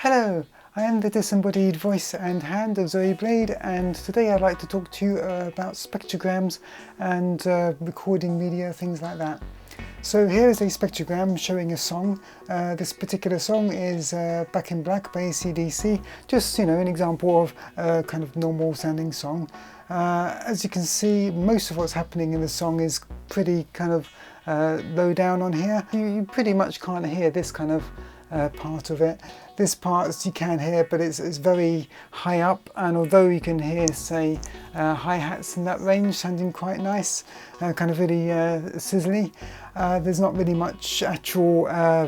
Hello, I am the disembodied voice and hand of Zoe Blade, and today I'd like to talk to you about spectrograms and recording media, things like that. So here is a spectrogram showing a song. This particular song is Back in Black by AC/DC, just an example of a kind of normal sounding song. As you can see, most of what's happening in the song is pretty kind of low down on here. You pretty much can't hear this kind of part of it. This part you can hear, but it's very high up, and although you can hear, say, hi-hats in that range sounding quite nice, kind of really sizzly, there's not really much actual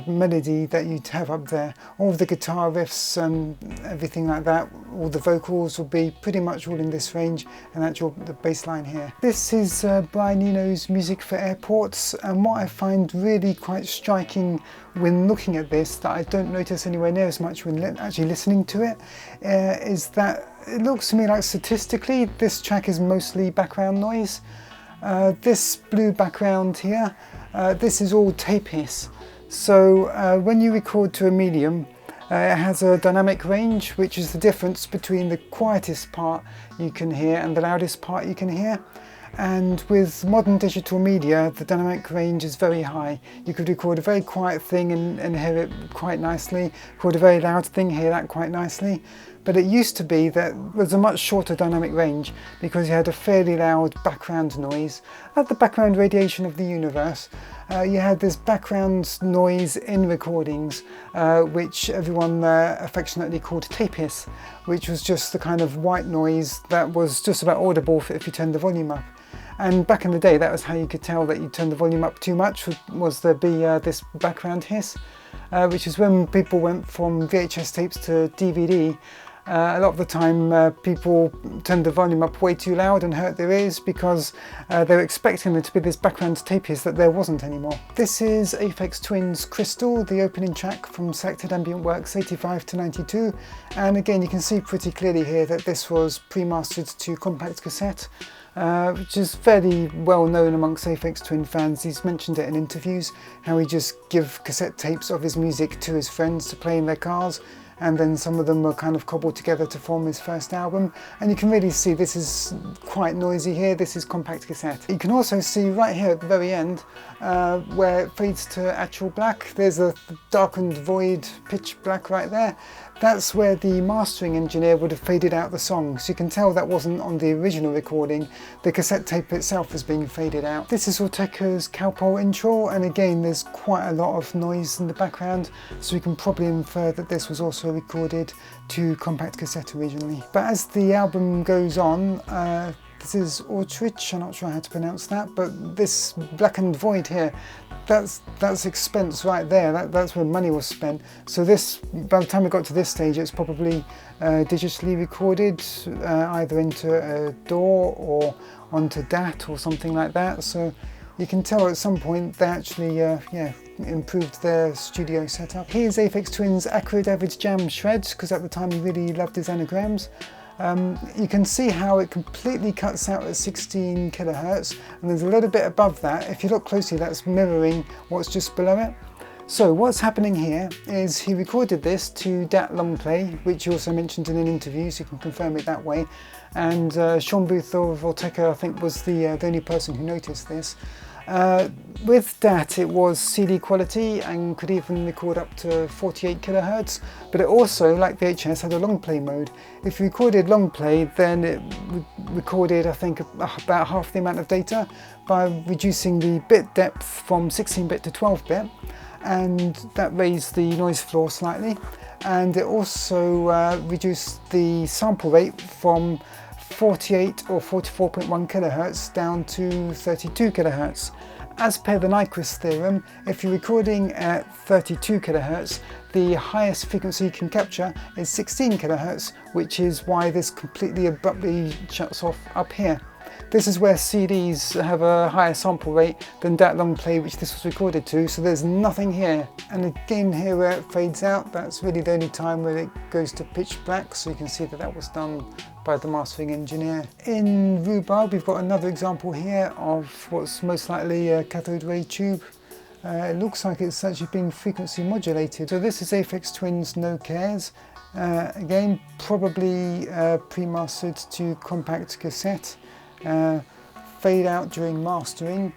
melody that you'd have up there. All of the guitar riffs and everything like that, all the vocals will be pretty much all in this range, and the bass line here. This is Brian Eno's Music for Airports, and what I find really quite striking when looking at this, that I don't notice anywhere near as much when actually listening to it, is that it looks to me like statistically this track is mostly background noise. This blue background here, this is all tape hiss. So when you record to a medium, it has a dynamic range, which is the difference between the quietest part you can hear and the loudest part you can hear. And with modern digital media, the dynamic range is very high. You could record a very quiet thing and hear it quite nicely, record a very loud thing, hear that quite nicely. But it used to be that there was a much shorter dynamic range because you had a fairly loud background noise. At the background radiation of the universe, you had this background noise in recordings, which everyone affectionately called tape hiss, which was just the kind of white noise that was just about audible if you turned the volume up. And back in the day, that was how you could tell that you turned the volume up too much, was there be this background hiss, which is when people went from VHS tapes to DVD. A lot of the time people turned the volume up way too loud and hurt their ears because they were expecting there to be this background tape hiss that there wasn't anymore. This is Aphex Twin's Crystal, the opening track from Selected Ambient Works 85 to 92, and again you can see pretty clearly here that this was pre-mastered to compact cassette, which is fairly well known amongst Aphex Twin fans. He's mentioned it in interviews, how he just give cassette tapes of his music to his friends to play in their cars, and then some of them were kind of cobbled together to form his first album. And you can really see this is quite noisy here. This is compact cassette. You can also see right here at the very end where it fades to actual black. There's a darkened void pitch black right there. That's where the mastering engineer would have faded out the song, so you can tell that wasn't on the original recording. The cassette tape itself was being faded out. This is Orteca's Cowpole intro, and again there's quite a lot of noise in the background, so we can probably infer that this was also recorded to compact cassette originally. But as the album goes on, this is Ortrich, I'm not sure how to pronounce that, but this blackened void here, that's expense right there. That's where money was spent. So this, by the time we got to this stage, it's probably digitally recorded either into a DAW or onto DAT or something like that. So you can tell at some point they actually improved their studio setup. Here's Aphex Twin's Acro David's Jam Shreds, because at the time he really loved his anagrams. You can see how it completely cuts out at 16 kilohertz, and there's a little bit above that. If you look closely, that's mirroring what's just below it. So what's happening here is he recorded this to DAT long play, which he also mentioned in an interview, so you can confirm it that way. And Sean Booth of Orteca, I think, was the only person who noticed this. With DAT it was CD quality and could even record up to 48 kilohertz, but it also, like VHS, had a long play mode. If you recorded long play, then it recorded, I think, about half the amount of data by reducing the bit depth from 16-bit to 12-bit, and that raised the noise floor slightly. And it also reduced the sample rate from 48 or 44.1 kilohertz down to 32 kilohertz. As per the Nyquist theorem, if you're recording at 32 kilohertz, the highest frequency you can capture is 16 kilohertz, which is why this completely abruptly shuts off up here. This is where CDs have a higher sample rate than DAT long play, which this was recorded to, so there's nothing here. And again here where it fades out, that's really the only time where it goes to pitch black, so you can see that that was done by the mastering engineer. In Rhubarb we've got another example here of what's most likely a cathode ray tube. it looks like it's actually being frequency modulated. So this is Aphex Twin's No Cares. Again, probably pre-mastered to compact cassette, fade out during mastering,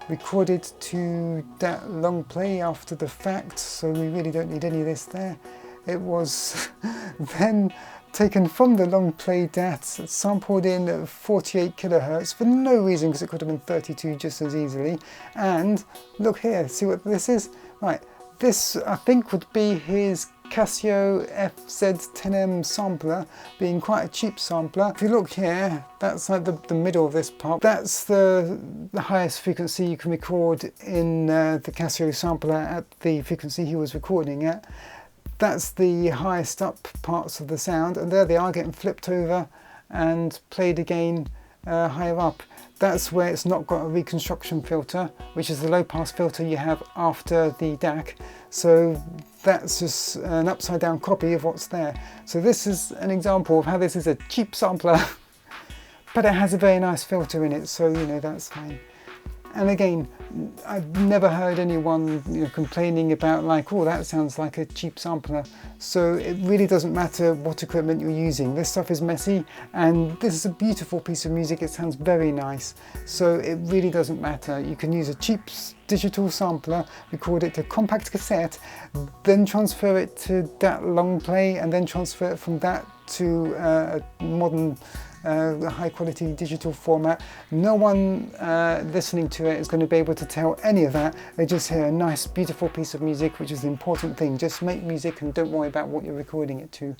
recorded to that long play after the fact, so we really don't need any of this there. It was then taken from the long play DAT, sampled in at 48 kilohertz for no reason, because it could have been 32 just as easily. And look here, see what this is? Right, this I think would be his Casio FZ10M sampler, being quite a cheap sampler. If you look here, that's like the middle of this part. That's the highest frequency you can record in the Casio sampler at the frequency he was recording at. That's the highest up parts of the sound, and there they are getting flipped over and played again higher up. That's where it's not got a reconstruction filter, which is the low pass filter you have after the DAC. So that's just an upside down copy of what's there. So this is an example of how this is a cheap sampler, but it has a very nice filter in it, so you know, that's fine. And again, I've never heard anyone complaining about like, oh, that sounds like a cheap sampler. So it really doesn't matter what equipment you're using. This stuff is messy, and this is a beautiful piece of music. It sounds very nice. So it really doesn't matter. You can use a cheap digital sampler, record it to compact cassette, then transfer it to that long play, and then transfer it from that to a modern high quality digital format. No one listening to it is going to be able to tell any of that. They just hear a nice beautiful piece of music, which is the important thing. Just make music and don't worry about what you're recording it to.